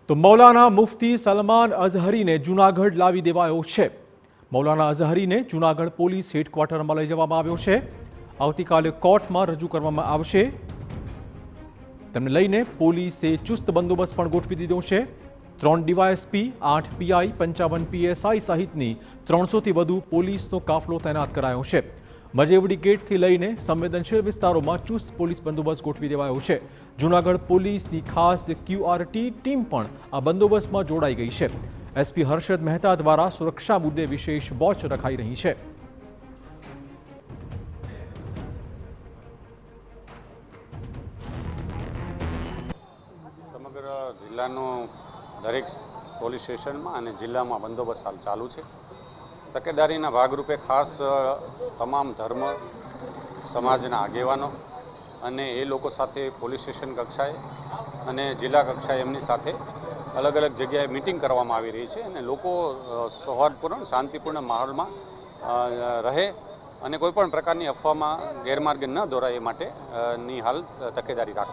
તો મૌલાના મુફ્તી સલમાન અઝહરીને જૂનાગઢ લાવી દેવાયો છે। મૌલાના અઝહરીને જૂનાગઢ પોલીસ હેડક્વાર્ટરમાં લઈ જવામાં આવ્યો છે। આવતીકાલે કોર્ટમાં રજૂ કરવામાં આવશે। તેમને લઈને પોલીસે ચુસ્ત બંદોબસ્ત પણ ગોઠવી દીધો છે। 3 ડીવાયએસપી, 8 પીઆઈ, 55 પીએસઆઈ સહિતની 300થી વધુ પોલીસનો કાફલો તૈનાત કરાયો છે। મજેવડી ગેટથી લઈને સંવેદનશીલ વિસ્તારોમાં ચુસ્ત પોલીસ બંદોબસ્ત ગોઠવી દેવાયો છે। જૂનાગઢ પોલીસની ખાસ ક્યુઆરટી ટીમ પણ આ બંદોબસ્તમાં જોડાઈ ગઈ છે। એસપી હર્ષદ મહેતા દ્વારા સુરક્ષા મુદ્દે વિશેષ વોચ રખાઈ રહી છે। સમગ્ર જિલ્લાનો દરેક પોલીસ સ્ટેશનમાં અને જિલ્લામાં બંદોબસ્ત હાલ ચાલુ છે। તકેદારીના ભાગરૂપે ખાસ તમામ ધર્મ સમાજના આગેવાનો અને એ લોકો સાથે પોલીસ સ્ટેશન કક્ષાએ અને જિલ્લા કક્ષાએ એમની સાથે અલગ અલગ જગ્યાએ મિટિંગ કરવામાં આવી રહી છે અને લોકો સૌહાર્દપૂર્ણ શાંતિપૂર્ણ માહોલમાં રહે અને કોઈપણ પ્રકારની અફવામાં ગેરમાર્ગે ન દોરાય એ માટેની હાલ તકેદારી રાખવામાં